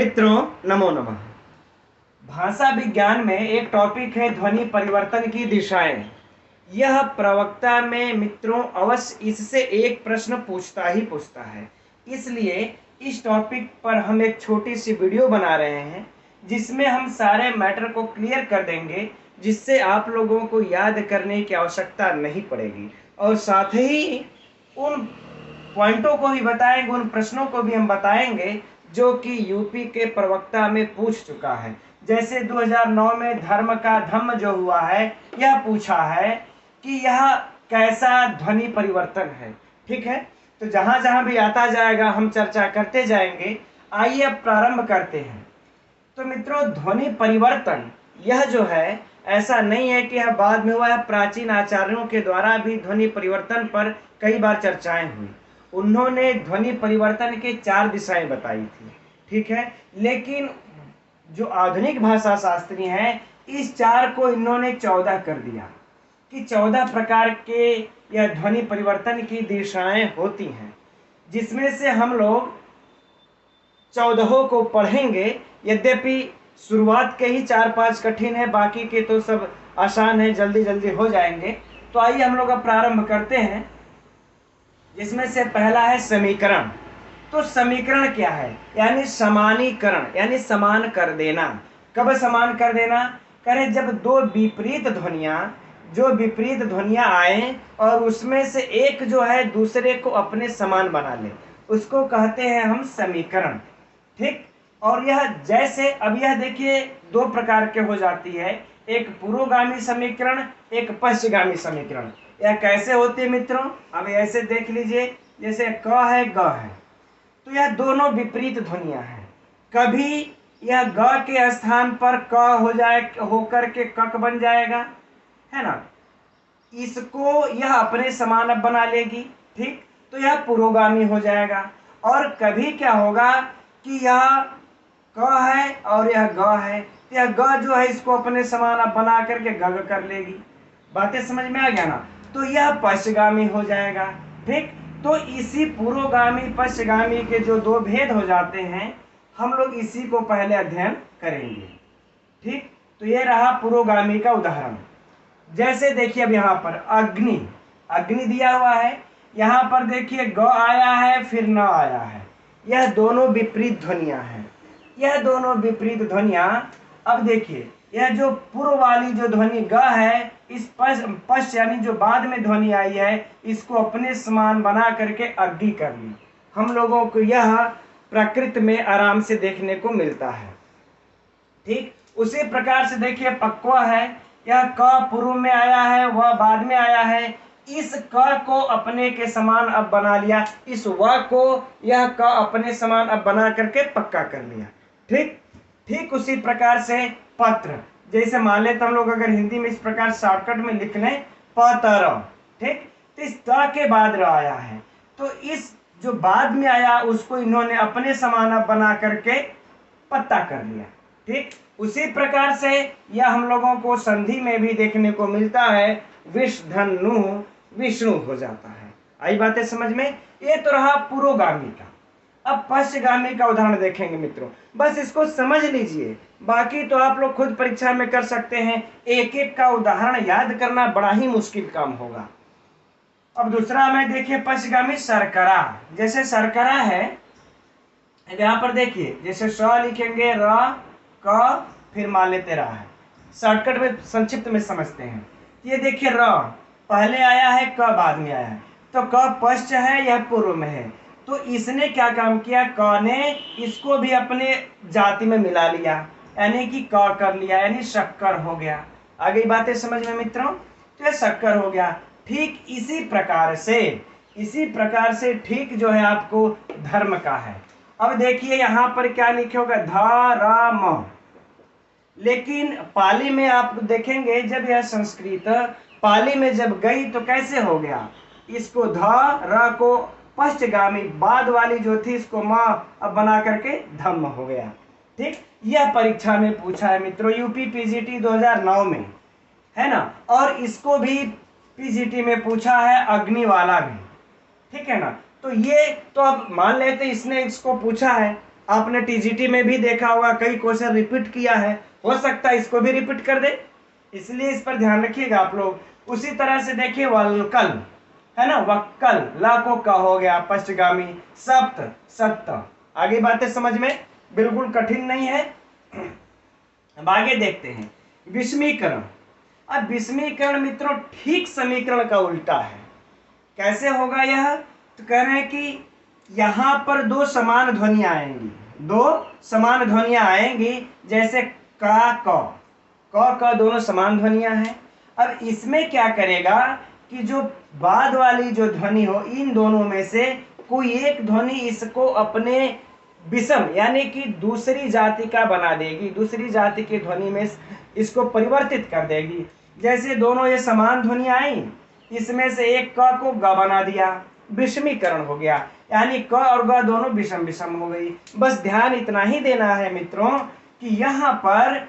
मित्रों नमो नमः। भाषा विज्ञान में एक टॉपिक है ध्वनि परिवर्तन की दिशाएं। यह प्रवक्ता में मित्रों अवश्य इससे एक प्रश्न पूछता ही पूछता है, इसलिए इस टॉपिक पर हम एक छोटी सी वीडियो बना रहे हैं जिसमें हम सारे मैटर को क्लियर कर देंगे, जिससे आप लोगों को याद करने की आवश्यकता नहीं पड़ेगी और साथ ही उन पॉइंटों को भी बताएंगे, उन प्रश्नों को भी हम बताएंगे जो कि यूपी के प्रवक्ता में पूछ चुका है। जैसे 2009 में धर्म का धम्म जो हुआ है, यह पूछा है कि यह कैसा ध्वनि परिवर्तन है। ठीक है, तो जहां जहां भी आता जाएगा हम चर्चा करते जाएंगे। आइए अब प्रारंभ करते हैं। तो मित्रों, ध्वनि परिवर्तन यह जो है ऐसा नहीं है कि यह बाद में हुआ है। प्राचीन आचार्यों के द्वारा भी ध्वनि परिवर्तन पर कई बार चर्चाएं हुई। उन्होंने ध्वनि परिवर्तन के 4 दिशाएं बताई थी। ठीक है, लेकिन जो आधुनिक भाषा शास्त्री हैं, इस 4 को इन्होंने 14 कर दिया कि 14 प्रकार के यह ध्वनि परिवर्तन की दिशाएं होती हैं, जिसमें से हम लोग 14 को पढ़ेंगे। यद्यपि शुरुआत के ही 4-5 कठिन है, बाकी के तो सब आसान है, जल्दी जल्दी हो जाएंगे। तो आइए हम लोग अब प्रारंभ करते हैं, जिसमें से पहला है समीकरण। तो समीकरण क्या है? यानी समानीकरण, यानी समान कर देना। कब समान कर देना? करें जब दो विपरीत ध्वनियां आए और उसमें से एक जो है दूसरे को अपने समान बना ले, उसको कहते हैं हम समीकरण। ठीक, और यह जैसे अब यह देखिए 2 प्रकार के हो जाती है, एक पुरोगामी समीकरण, एक पश्चिगामी समीकरण। यह कैसे होती है मित्रों? अब ऐसे देख लीजिए, जैसे क है ग है, तो यह दोनों विपरीत ध्वनियां हैं। कभी यह ग के स्थान पर क हो जाए, होकर के कक बन जाएगा, है ना, इसको यह अपने समान अब बना लेगी। ठीक, तो यह पुरोगामी हो जाएगा। और कभी क्या होगा कि यह क है और यह ग है, तो यह ग जो है इसको अपने समान अब बना करके गग कर लेगी। बातें समझ में आ गया ना? तो यह पश्चिगामी हो जाएगा। ठीक, तो इसी पुरोगामी पश्चिगामी के जो 2 भेद हो जाते हैं, हम लोग इसी को पहले अध्ययन करेंगे। ठीक, तो ये रहा पुरोगामी का उदाहरण। जैसे देखिए अब यहाँ पर अग्नि दिया हुआ है, यहाँ पर देखिए ग आया है फिर न आया है। यह दोनों विपरीत ध्वनियां हैं, यह दोनों विपरीत ध्वनियां। अब देखिए, यह जो पूर्व वाली जो ध्वनि ग है, इस पश्च यानी जो बाद में ध्वनि आई है, इसको अपने समान बना करके अग्नि कर ली। हम लोगों को यह प्रकृति में आराम से देखने को मिलता है। ठीक, उसी प्रकार से देखिए पक्वा है, यह क पूर्व में आया है, वह बाद में आया है। इस क को अपने के समान अब बना लिया, इस व को यह क अपने समान अब बना करके पक्का कर लिया। ठीक, ठीक उसी प्रकार से पत्र, जैसे मान लेते हम लोग अगर हिंदी में इस प्रकार शॉर्टकट में लिख लें पतर। ठीक, तो इस त के बाद र आया है, तो इस जो बाद में आया उसको इन्होंने अपने समान अब बना करके पत्ता कर लिया। ठीक, उसी प्रकार से यह हम लोगों को संधि में भी देखने को मिलता है, विषधनु विष्णु हो जाता है। आई बातें समझ में? ये तो रहा पुरोगामी का। अब पश्चिगामी का उदाहरण देखेंगे मित्रों, बस इसको समझ लीजिए, बाकी तो आप लोग खुद परीक्षा में कर सकते हैं। एक एक का उदाहरण याद करना बड़ा ही मुश्किल काम होगा। अब दूसरा में देखिए पश्चिगामी शर्करा। जैसे शर्करा है, यहाँ पर देखिए जैसे स लिखेंगे र क फिर मान लेते रहा है। शॉर्टकट में संक्षिप्त में समझते हैं। ये देखिए र पहले आया है, क बाद में आया है, तो क पश्च है, यह पूर्व में है। तो इसने क्या काम किया, क ने इसको भी अपने जाति में मिला लिया, यानी कि क कर लिया, यानी शक्कर हो गया। आगे बातें समझ में मित्रों? तो यह शक्कर हो गया। ठीक इसी प्रकार से ठीक जो है आपको धर्म का है। अब देखिए यहाँ पर क्या लिखे होगा, धर्म। लेकिन पाली में आप देखेंगे जब यह संस्कृत पाली में जब गई तो कैसे हो गया, इसको ध र को पश्चगामी बाद वाली जो थी इसको म अब बना करके धम्म हो गया। ठीक, यह परीक्षा में पूछा है मित्रों, यूपी पीजीटी 2009 में, है ना। और इसको भी पीजीटी में पूछा है, अग्नि वाला भी। ठीक है ना। तो ये तो अब मान लेते इसने इसको पूछा है, आपने टीजीटी में भी देखा होगा, कई क्वेश्चन रिपीट किया है, हो सकता है इसको भी रिपीट कर दे, इसलिए इस पर ध्यान रखिएगा आप लोग। उसी तरह से देखिए वल्कल है ना, वक्कल, ला को क हो गया पश्चगामी, सप्त सप्त। आगे बातें समझ में बिल्कुल कठिन नहीं है। अब आगे देखते हैं विषमीकरण। अब विषमीकरण मित्रों ठीक समीकरण का उल्टा है। कैसे होगा यह? तो कह रहे हैं कि यहां पर दो समान ध्वनियां आएंगी, दो समान ध्वनियां आएंगी, जैसे क क दोनों समान ध्वनियां हैं। अब इसमें क्या करेगा कि जो बाद वाली जो ध्वनि हो, इन दोनों में से कोई एक ध्वनि इसको अपने विषम यानी कि दूसरी जाति का बना देगी, दूसरी जाति की ध्वनि में इसको परिवर्तित कर देगी। जैसे दोनों ये समान ध्वनि आई, इसमें से एक क को ग बना दिया, विषमीकरण हो गया, यानी क और ग दोनों विषम विषम हो गई। बस ध्यान इतना ही देना है मित्रों कि यहाँ पर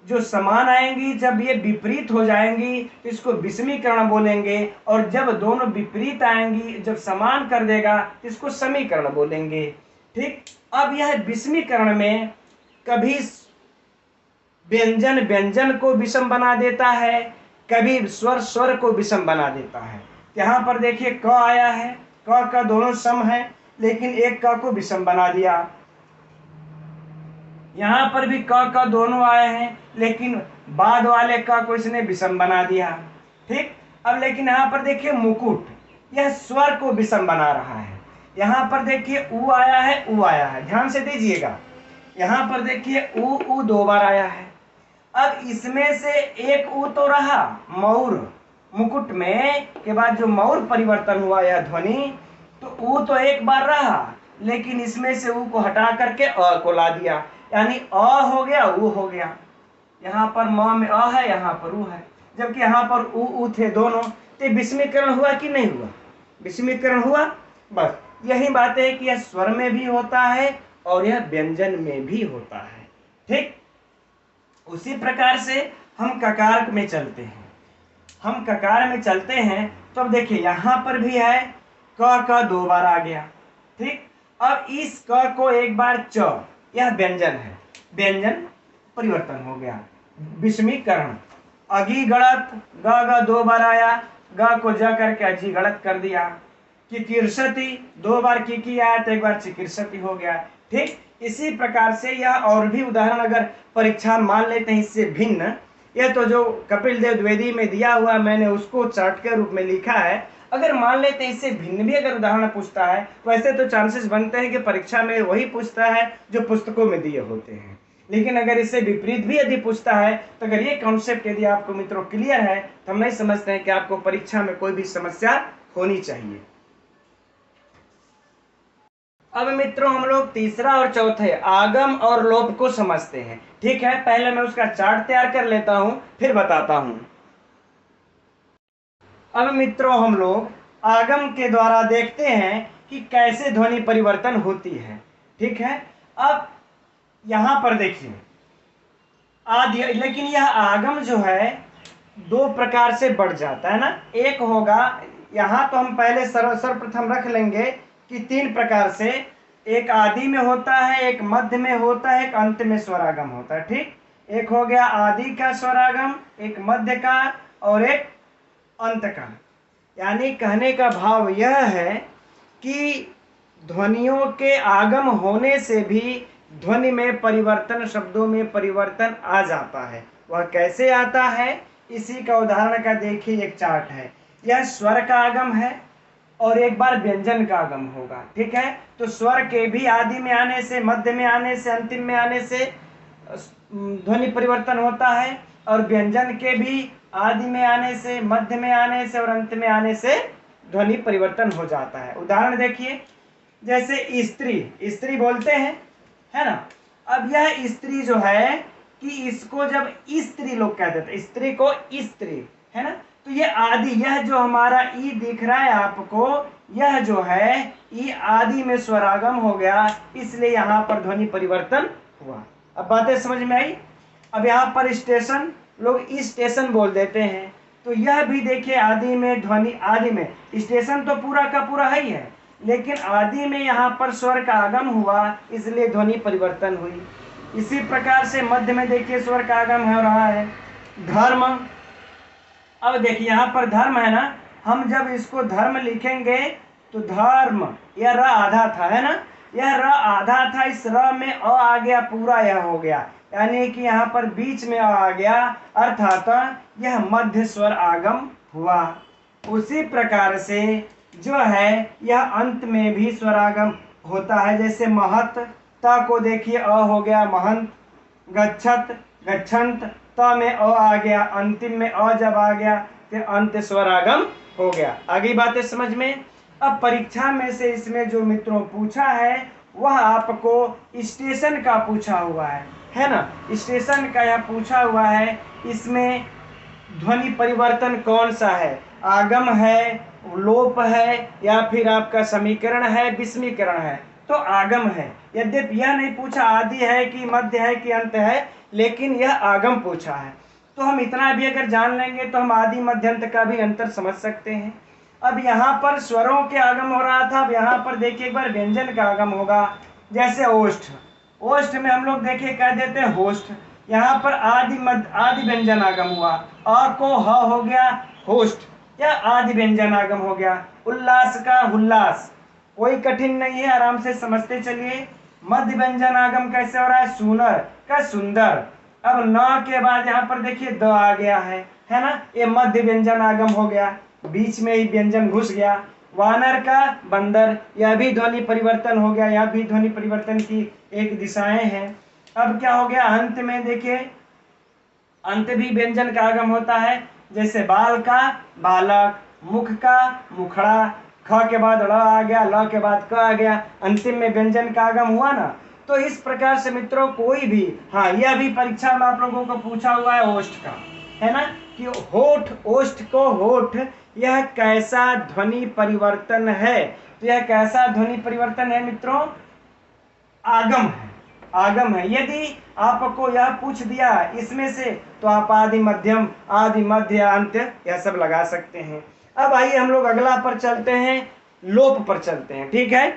जो समान आएंगी जब ये विपरीत हो जाएंगी तो इसको विषमीकरण बोलेंगे, और जब दोनों विपरीत आएंगी जब समान कर देगा तो इसको समीकरण बोलेंगे। ठीक। अब यह विषमीकरण में कभी व्यंजन व्यंजन को विषम बना देता है, कभी स्वर स्वर को विषम बना देता है। यहाँ पर देखिए क आया है, क का दोनों सम है, लेकिन एक क को विषम बना दिया। यहाँ पर भी क का दोनों आए हैं, लेकिन बाद वाले क को इसने विषम बना दिया। ठीक। अब लेकिन यहाँ पर देखिए मुकुट, यह स्वर को विषम बना रहा है। यहाँ पर देखिए उ आया है, उ आया है, ध्यान से दीजिएगा। यहाँ पर देखिए उ दो बार आया है। अब इसमें से एक उ तो रहा मौर, मुकुट में के बाद जो मौर परिवर्तन हुआ यह ध्वनि, तो उ तो एक बार रहा, लेकिन इसमें से उ को हटा करके अ को ला दिया, यानी अ हो गया उ हो गया। यहाँ पर म में अ है, यहाँ पर उ है, जबकि यहाँ पर उ थे दोनों। तो विषमीकरण हुआ कि नहीं हुआ? विषमीकरण हुआ। बस यही बात है कि यह स्वर में भी होता है और यह व्यंजन में भी होता है। ठीक। उसी प्रकार से हम ककार में चलते हैं, हम ककार में चलते हैं तो अब देखिए यहाँ पर भी है क दो बार आ गया। ठीक। अब इस क को एक बार च, यह व्यंजन है, व्यंजन परिवर्तन हो गया, विषमीकरण। अगी गणत ग दो बार आया, ग को ज करके अजी गणत कर दिया। किकिरसती दो बार की आया तो एक बार चिकिरसती हो गया। ठीक। इसी प्रकार से यह और भी उदाहरण अगर परीक्षा मान लेते हैं इससे भिन्न, यह तो जो कपिल देव द्विवेदी में दिया हुआ मैंने उसको चार्ट के रूप में लिखा है, अगर मान लेते हैं इससे भिन्न भी अगर उदाहरण पूछता है, वैसे तो चांसेस बनते हैं कि परीक्षा में वही पूछता है जो पुस्तकों में दिए होते हैं, लेकिन अगर इससे विपरीत भी यदि पूछता है तो अगर ये कॉन्सेप्ट यदि आपको मित्रों क्लियर है तो हम नहीं समझते हैं कि आपको परीक्षा में कोई भी समस्या होनी चाहिए। अब मित्रों हम लोग तीसरा और चौथे आगम और लोप को समझते हैं। ठीक है, पहले मैं उसका चार्ट तैयार कर लेता हूं फिर बताता हूं। अब मित्रों हम लोग आगम के द्वारा देखते हैं कि कैसे ध्वनि परिवर्तन होती है। ठीक है। अब यहां पर देखिए आदि, लेकिन यह आगम जो है दो प्रकार से बढ़ जाता है ना। एक होगा, यहां तो हम पहले सर्वप्रथम रख लेंगे कि तीन प्रकार से, एक आदि में होता है, एक मध्य में होता है, एक अंत में स्वरागम होता है। ठीक। एक हो गया आदि का स्वरागम, एक मध्य का और एक अंत का। यानी कहने का भाव यह है कि ध्वनियों के आगम होने से भी ध्वनि में परिवर्तन, शब्दों में परिवर्तन आ जाता है। वह कैसे आता है, इसी का उदाहरण का देखिए एक चार्ट है। यह स्वर का आगम है और एक बार व्यंजन का आगम होगा। ठीक है। तो स्वर के भी आदि में आने से, मध्य में आने से, अंतिम में आने से ध्वनि परिवर्तन होता है, और व्यंजन के भी आदि में आने से, मध्य में आने से और अंत में आने से ध्वनि परिवर्तन हो जाता है। उदाहरण देखिए, जैसे स्त्री, स्त्री बोलते हैं है ना। अब यह स्त्री जो है कि इसको जब स्त्री लोग कहते थे, स्त्री को स्त्री है ना, तो ये आदि, यह जो हमारा ई दिख रहा है आपको, यह जो है ई आदि में स्वरागम हो गया, इसलिए यहाँ पर ध्वनि परिवर्तन हुआ। अब बातें समझ में आई। अब यहाँ पर स्टेशन, लोग स्टेशन बोल देते हैं, तो यह भी देखिए आदि में ध्वनि, आदि में स्टेशन तो पूरा का पूरा है ही है, लेकिन आदि में यहाँ पर स्वर का आगम हुआ, इसलिए ध्वनि परिवर्तन हुई। इसी प्रकार से मध्य में देखिए स्वर का आगम हो रहा है। धर्म, अब देखिए यहाँ पर धर्म है ना, हम जब इसको धर्म लिखेंगे तो धर्म, यह र आधा था, है ना, यह र आधा था, इस र में अ आ गया, पूरा यह हो गया, यानी कि यहाँ पर बीच में अ आ गया, अर्थात यह मध्य स्वर आगम हुआ। उसी प्रकार से जो है यह अंत में भी स्वरागम होता है। जैसे महत, त को देखिए अ हो गया महंत, गच्छत गच्छंत, त में अ आ गया, अंतिम में अ जब आ गया तो अंत स्वरागम हो गया। आगे बातें समझ में। अब परीक्षा में से इसमें जो मित्रों पूछा है वह आपको स्टेशन का पूछा हुआ है ना, स्टेशन का यह पूछा हुआ है। इसमें ध्वनि परिवर्तन कौन सा है, आगम है, लोप है, या फिर आपका समीकरण है, विस्मीकरण है? तो आगम है। यद्यपि यह नहीं पूछा आदि है कि मध्य है कि अंत है, लेकिन यह आगम पूछा है। तो हम इतना भी अगर जान लेंगे तो हम आदि मध्य अंत का भी अंतर समझ सकते हैं। अब यहाँ पर स्वरों के आगम हो रहा था, अब यहाँ पर देखिए एक बार व्यंजन का आगम होगा। जैसे ओष्ठ, ओष्ठ में हम लोग देखिए कह देते हैं होष्ठ, यहाँ पर आदि व्यंजन आगम हुआ, अ को ह हो गया होष्ठ, या आदि व्यंजन आगम हो गया। उल्लास का हुल्लास, कोई कठिन नहीं है, आराम से समझते चलिए। मध्य व्यंजन आगम कैसे हो रहा है, सुनर का सुंदर। अब न के बाद यहाँ पर देखिए द आ गया है ना, ये मध्य व्यंजन आगम हो गया, बीच में ही व्यंजन घुस गया। वानर का बंदर, यह भी ध्वनि परिवर्तन हो गया, यह भी ध्वनि परिवर्तन की एक दिशाएं हैं। अब क्या हो गया, अंत में देखिए अंत भी व्यंजन का आगम होता है। जैसे बाल का बालक, मुख का मुखड़ा, ख के बाद ड़ आ गया, ल के बाद क आ गया, अंतिम में व्यंजन का आगम हुआ ना। तो इस प्रकार से मित्रों कोई भी, हाँ यह भी परीक्षा में आप लोगों को पूछा हुआ है ओष्ठ का, है ना, कि होठ, ओष्ठ को होठ, यह कैसा ध्वनि परिवर्तन है? तो यह कैसा ध्वनि परिवर्तन है मित्रों? आगम है, आगम है। यदि आपको यह पूछ दिया इसमें से तो आप आदि मध्यम, आदि मध्य, अंत यह सब लगा सकते हैं। अब आइए हम लोग अगला पर चलते हैं, लोप पर चलते हैं, ठीक है।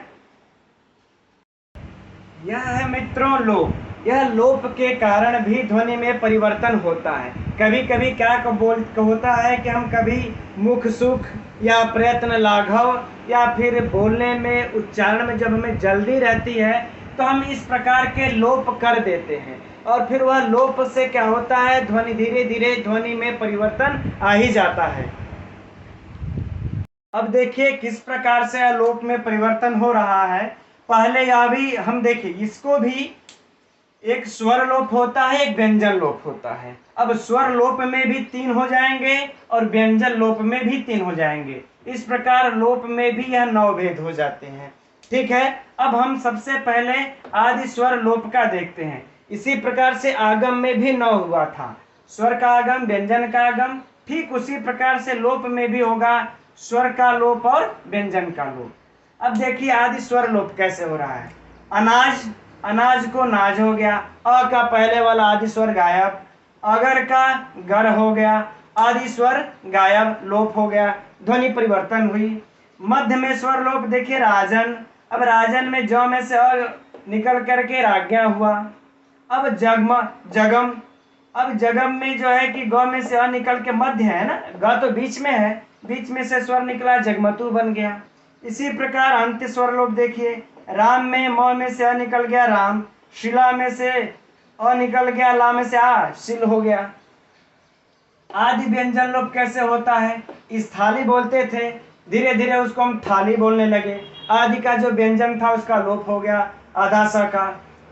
यह है मित्रों लोप। यह लोप के कारण भी ध्वनि में परिवर्तन होता है। कभी कभी क्या होता है कि हम कभी मुख सुख या प्रयत्न लाघव या फिर बोलने में, उच्चारण में जब हमें जल्दी रहती है तो हम इस प्रकार के लोप कर देते हैं, और फिर वह लोप से क्या होता है, ध्वनि धीरे धीरे ध्वनि में परिवर्तन आ ही जाता है। अब देखिए किस प्रकार से लोप में परिवर्तन हो रहा है। पहले यह भी हम देखिए, इसको भी एक स्वर लोप होता है, एक व्यंजन लोप होता है। अब स्वर लोप में भी 3 हो जाएंगे और व्यंजन लोप में भी 3 हो जाएंगे। इस प्रकार लोप में भी यह 9 भेद हो जाते हैं, ठीक है। अब हम सबसे पहले आदि स्वर लोप का देखते हैं। इसी प्रकार से आगम में भी 9 हुआ था, स्वर का आगम, व्यंजन का आगम, ठीक उसी प्रकार से लोप में भी होगा, स्वर का लोप और व्यंजन का लोप। अब देखिए आदि स्वर लोप कैसे हो रहा है। अनाज, अनाज को नाज हो गया, अ का पहले वाला आदि स्वर गायब, अगर का गर हो गया, आदि स्वर गायब, लोप हो गया, ध्वनि परिवर्तन हुई। मध्य में स्वर लोप देखिए राजन, अब राजन में ज में से अ निकल करके राज्ञा हुआ। अब जगम, जगम, अब जगम में जो है कि ग में से अ निकल के मध्य है ना, ग तो बीच में है, बीच में से स्वर निकला, जगमतु बन गया। इसी प्रकार अंत्य स्वर लोप देखिए, राम में म में से अ निकल गया राम, शिला में से अ निकल गया, ला में से आ, शिल हो गया। आदि व्यंजन लोप कैसे होता है, इस थाली बोलते थे, धीरे धीरे उसको हम थाली बोलने लगे, आदि का जो व्यंजन था उसका लोप हो गया, आधा स का,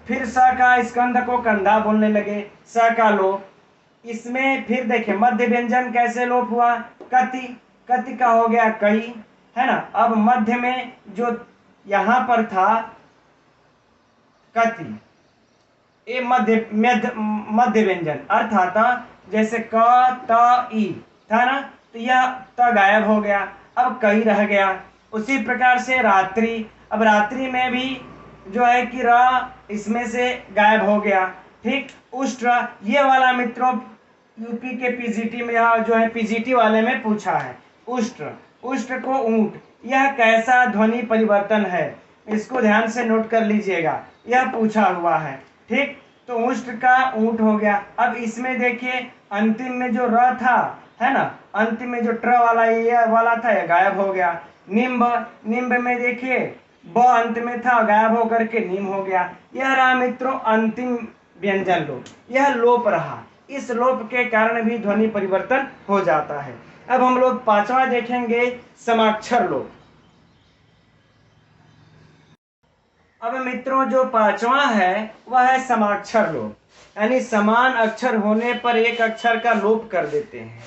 फिर स का स्कंध को कंधा बोलने लगे, स का लोप। इसमें फिर देखिए मध्य व्यंजन कैसे लोप हुआ, कति, कति का हो गया कई, है ना। अब मध्य में जो यहां पर था कति, ये मध्य व्यंजन अर्थात जैसे क त ई था ना, तो यह त गायब हो गया, अब कई रह गया। उसी प्रकार से रात्रि, अब रात्रि में भी जो है कि र इसमें से गायब हो गया, ठीक। उष्ट्र, ये वाला मित्रों यूपी के पीजीटी में, जो है पीजीटी वाले में पूछा है। उष्ट्र, उष्ट्र को ऊंट, यह कैसा ध्वनि परिवर्तन है, इसको ध्यान से नोट कर लीजिएगा, यह पूछा हुआ है। ठीक, तो ऊष्ट का ऊंट हो गया। अब इसमें देखिए अंतिम में जो र था, है ना, अंतिम में जो ट्र वाला ये वाला था, यह गायब हो गया। निम्ब, निम्ब में देखिए ब अंत में था, गायब होकर के नीम हो गया। यह रहा मित्रों अंतिम व्यंजन लोप, यह लोप रहा। इस लोप के कारण भी ध्वनि परिवर्तन हो जाता है। अब हम लोग पांचवा देखेंगे, समाक्षर लोप। अब मित्रों जो पांचवा है वह है समाक्षर लोप, यानी समान अक्षर होने पर एक अक्षर का लोप कर देते हैं।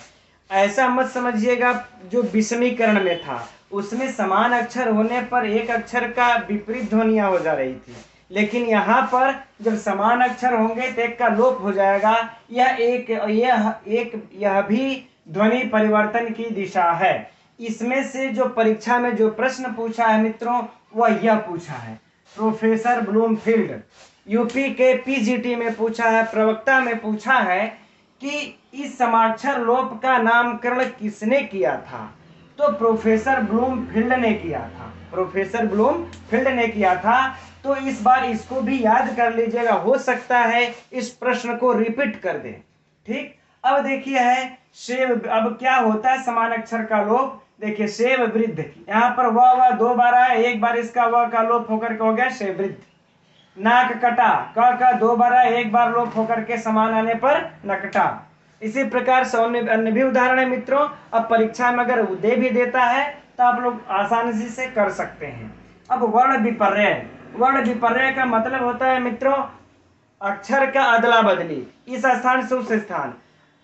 ऐसा मत समझिएगा जो विषमीकरण में था उसमें समान अक्षर होने पर एक अक्षर का विपरीत ध्वनियां हो जा रही थी, लेकिन यहाँ पर जब समान अक्षर होंगे तो एक का लोप हो जाएगा। यह भी ध्वनि परिवर्तन की दिशा है। इसमें से जो परीक्षा में जो प्रश्न पूछा है मित्रों वह यह पूछा है, प्रोफेसर ब्लूमफील्ड यूपी के पीजीटी में पूछा है, प्रवक्ता में पूछा है कि इस समाक्षर लोप का नामकरण किसने किया था। तो प्रोफेसर ब्लूमफील्ड ने किया था, प्रोफेसर ब्लूमफील्ड ने किया था। तो इस बार इसको भी याद कर लीजिएगा, हो सकता है इस प्रश्न को रिपीट कर दे। ठीक, अब देखिए है शेव। अब क्या होता है समान अक्षर का लोप, देखिए शेव वृद्ध, यहाँ पर वह दो बार आया, एक बार इसका वह का लोप होकर के हो गया शेव वृद्ध। नाक कटा, क का दो बार आया, एक बार लोप होकर के समान आने पर नकटा। इसी प्रकार से अन्य भी उदाहरण है मित्रों। अब परीक्षा में अगर दे भी देता है तो आप लोग आसानी से कर सकते हैं। अब वर्ण विपर्य, वर्ण विपर्य का मतलब होता है मित्रों अक्षर का अदला बदली, इस स्थान से उस स्थान,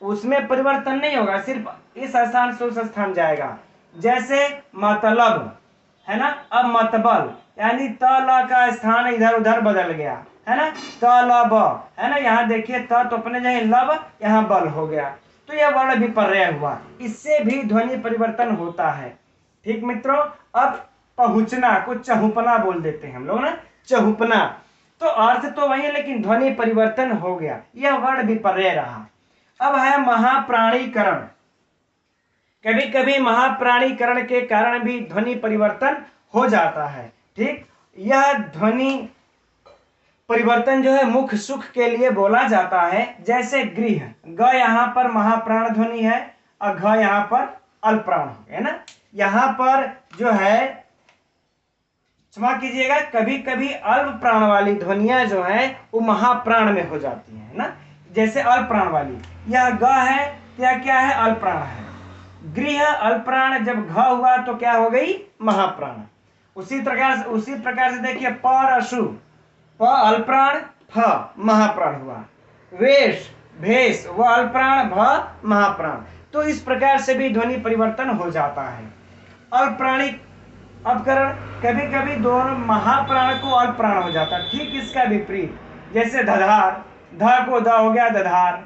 उसमें परिवर्तन नहीं होगा, सिर्फ इस स्थान से उस स्थान जाएगा। जैसे मतलब है ना, अब मतबल, यानी त ल का स्थान इधर उधर बदल गया, है ना, त ल ब, है ना, यहाँ देखिए त तो अपने जगह लब, यहाँ बल हो गया। तो यह वर्ण विपर्य हुआ, इससे भी ध्वनि परिवर्तन होता है। ठीक मित्रों, अब पहुंचना को चहुपना बोल देते हैं हम लोग ना, चहुपना, तो अर्थ तो वही है लेकिन ध्वनि परिवर्तन हो गया, यह वर्ण विपर्य रहा। अब है महाप्राणीकरण। कभी कभी महाप्राणीकरण के कारण भी ध्वनि परिवर्तन हो जाता है। ठीक, यह ध्वनि परिवर्तन जो है मुख सुख के लिए बोला जाता है। जैसे गृह, ग यहाँ पर महाप्राण ध्वनि है और घ यहाँ पर अल्पप्राण है ना, यहाँ पर जो है क्षमा कीजिएगा, कभी कभी अल्प प्राण वाली ध्वनियां जो है वो महाप्राण में हो जाती है ना, जैसे अल्पप्राण वाली। यह ग है, क्या है, अल्पप्राण है। गृह अल्पप्राण, जब घ हुआ तो क्या हो गई, महाप्राण। उसी प्रकार से देखिए परशु, प अल्पप्राण, फ महाप्राण हुआ। वेश, भेष, वह अल्पप्राण, भ महाप्राण। तो इस प्रकार से भी ध्वनि परिवर्तन हो जाता है। अल्पप्राणी अपकरण, कभी कभी दोनों महाप्राण को अल्पप्राण हो जाता है। ठीक इसका विपरीत, जैसे धधार, ध को द हो गया दधार।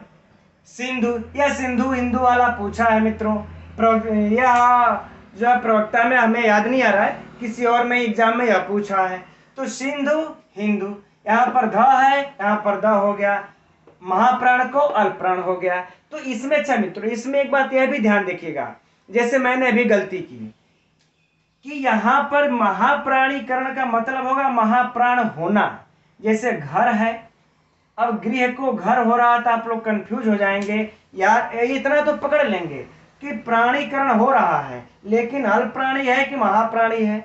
सिंधु, यह सिंधु हिंदू वाला पूछा है मित्रों, यह जो है प्रवक्ता में हमें याद नहीं आ रहा है, किसी और में एग्जाम में यह पूछा है। तो सिंधु हिंदू, यहाँ पर ध है, यहाँ पर द हो गया, महाप्राण को अल्पप्राण हो गया। तो इसमें अच्छा मित्रों, इसमें एक बात यह भी ध्यान देखिएगा, जैसे मैंने अभी गलती की कि यहाँ पर महाप्राणीकरण का मतलब होगा महाप्राण होना। जैसे घर है, अब गृह को घर हो रहा था, आप लोग कंफ्यूज हो जाएंगे यार, इतना तो पकड़ लेंगे कि प्राणीकरण हो रहा है लेकिन अल्पप्राणी है कि महाप्राणी है।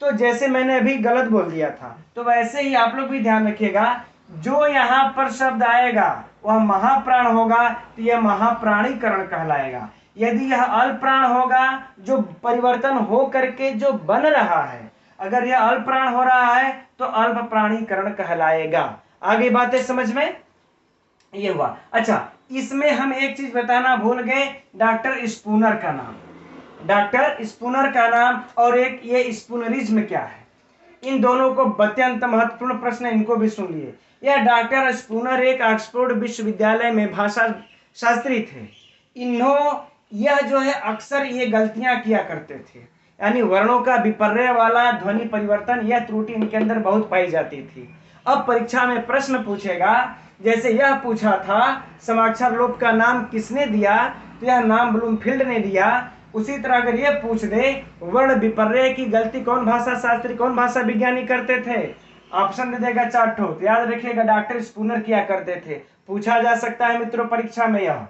तो जैसे मैंने अभी गलत बोल दिया था, तो वैसे ही आप लोग भी ध्यान रखिएगा, जो यहाँ पर शब्द आएगा वह महाप्राण होगा तो यह महाप्राणीकरण कहलाएगा। यदि यह अल्पप्राण होगा, जो परिवर्तन हो करके जो बन रहा है, अगर यह अल्पप्राण हो रहा है तो अल्पप्राणीकरण कहलाएगा। आगे बातें समझ में ये हुआ। अच्छा, इसमें हम एक चीज बताना भूल गए, डॉक्टर स्पूनर का नाम, डॉक्टर स्पूनर का नाम और एक ये स्पूनरिज्म क्या है, इन दोनों को अत्यंत महत्वपूर्ण प्रश्न, इनको भी सुन लिए। यह डॉक्टर स्पूनर एक ऑक्सफोर्ड विश्वविद्यालय में भाषा शास्त्री थे। यह जो है अक्सर ये गलतियां किया करते थे, यानी वर्णों का विपर्य वाला ध्वनि परिवर्तन, यह त्रुटि इनके अंदर बहुत पाई जाती थी। अब परीक्षा में प्रश्न पूछेगा, जैसे यह पूछा था समाक्षर लोप का नाम किसने दिया, तो यह नाम ब्लूमफील्ड ने दिया। उसी तरह अगर ये पूछ दे वर्ण विपर्य की गलती कौन भाषा शास्त्री कौन भाषा विज्ञानी करते थे, ऑप्शन दे देगा 4 ठो, तो याद रखिएगा डॉक्टर स्पूनर किया करते थे। पूछा जा सकता है मित्रों परीक्षा में यह।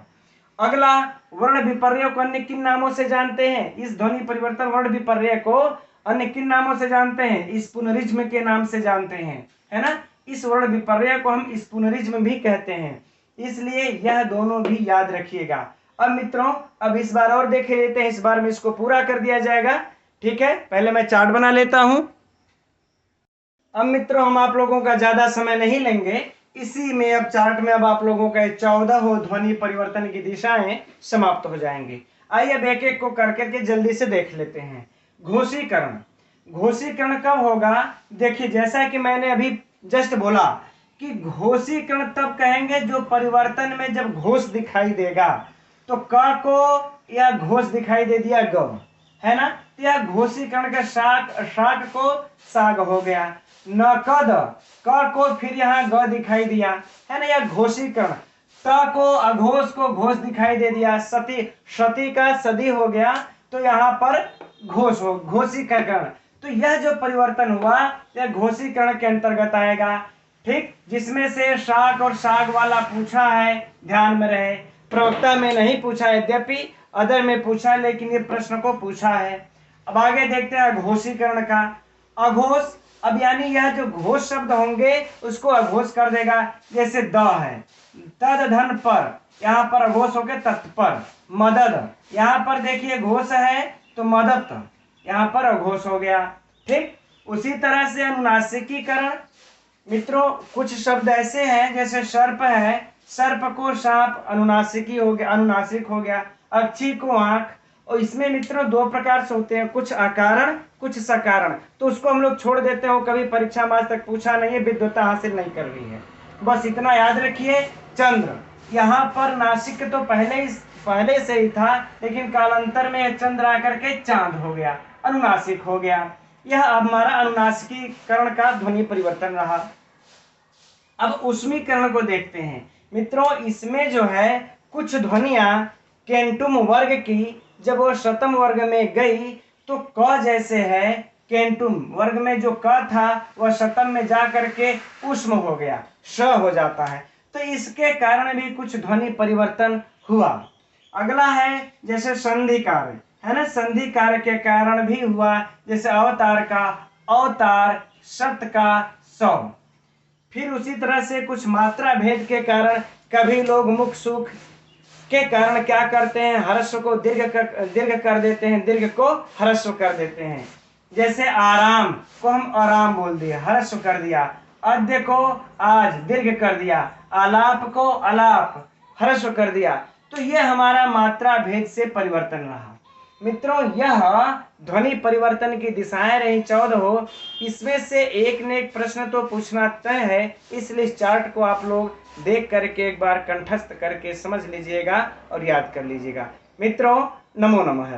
अगला, वर्ण विपर्य को अन्य किन नामों से जानते हैं? इस ध्वनि परिवर्तन वर्ण विपर्य को अन्य किन नामों से जानते हैं? स्पूनरिज्म के नाम से जानते हैं, है ना। इस वर्ण विपर्य को हम स्पूनरिज्म भी कहते हैं, इसलिए यह दोनों भी याद रखिएगा। अब मित्रों अब इस बार और देख लेते हैं, इस बार में इसको पूरा कर दिया जाएगा। ठीक है, पहले मैं चार्ट बना लेता हूं। अब मित्रों हम आप लोगों का ज्यादा समय नहीं लेंगे, इसी में अब चार्ट में अब आप लोगों का 14 ध्वनि परिवर्तन की दिशाएं समाप्त हो जाएंगी। आइए अब एक एक को करके जल्दी से देख लेते हैं। घोषीकरण, घोषीकरण कब होगा? देखिए जैसा कि मैंने अभी जस्ट बोला कि घोषीकरण तब कहेंगे जो परिवर्तन में जब घोष दिखाई देगा, तो क को या घोष दिखाई दे दिया ग, है ना, तो यह घोषीकरण का शाक को साग हो गया। नकद, क को फिर यहाँ ग दिखाई दिया, है ना, यह घोषीकरण। त को अघोष को घोष दिखाई दे दिया, सती सती का सदी हो गया, तो यहाँ पर घोष हो घोषीकरण। तो यह जो परिवर्तन हुआ यह घोषीकरण के अंतर्गत आएगा। ठीक, जिसमें से शाक और साग वाला पूछा है, ध्यान में रहे, प्रवक्ता में नहीं पूछा है, यद्यपि अदर में पूछा है, लेकिन ये प्रश्न को पूछा है। अब आगे देखते हैं घोषीकरण का। अघोष, अब यानी यह जो घोष शब्द होंगे उसको अघोष कर देगा, जैसे द है, तद धन पर, यहाँ पर अघोष हो गया तत्पर। मदद, यहाँ पर देखिए घोष है तो मदद, यहाँ पर अघोष हो गया। ठीक, उसी तरह से अनुनासिकीकरण। मित्रों कुछ शब्द ऐसे हैं जैसे सर्प है, सर्प को सांप, अनुनासिकी हो गया, अनुनासिक हो गया। अक्षी को आंख, और इसमें मित्रों 2 प्रकार से होते हैं, कुछ अकारण कुछ सकारण, तो उसको हम लोग छोड़ देते हो, कभी परीक्षा में आज तक पूछा नहीं है, विद्वता हासिल नहीं करनी है, बस इतना याद रखिए। चंद्र, यहाँ पर नासिक तो पहले से ही था, लेकिन कालांतर में चंद्र आकर के चांद हो गया, अनुनासिक हो गया। यह हमारा अनुनासिकीकरण का ध्वनि परिवर्तन रहा। अब उष्मीकरण को देखते हैं मित्रों, इसमें जो है कुछ ध्वनियां केंटुम वर्ग की जब वो शतम वर्ग में गई तो क जैसे है, केंटुम वर्ग में जो क था वह शतम में जा करके उष्म हो गया, श हो जाता है, तो इसके कारण भी कुछ ध्वनि परिवर्तन हुआ। अगला है जैसे संधि कार्य, है ना, संधि कार्य के कारण भी हुआ, जैसे अवतार का अवतार, सत का सौ। फिर उसी तरह से कुछ मात्रा भेद के कारण कभी लोग मुख सुख के कारण क्या करते हैं, हर्ष को दीर्घ कर देते हैं, दीर्घ को हर्ष कर देते हैं। जैसे आराम को हम आराम बोल दिया, हर्ष कर दिया। अद्य को आज दीर्घ कर दिया, आलाप को अलाप हर्ष कर दिया। तो यह हमारा मात्रा भेद से परिवर्तन रहा। मित्रों यह ध्वनि परिवर्तन की दिशाएं रही 14। इसमें से एक ने एक प्रश्न तो पूछना तय है, इसलिए इस चार्ट को आप लोग देख करके एक बार कंठस्थ करके समझ लीजिएगा और याद कर लीजिएगा। मित्रों नमो नमः।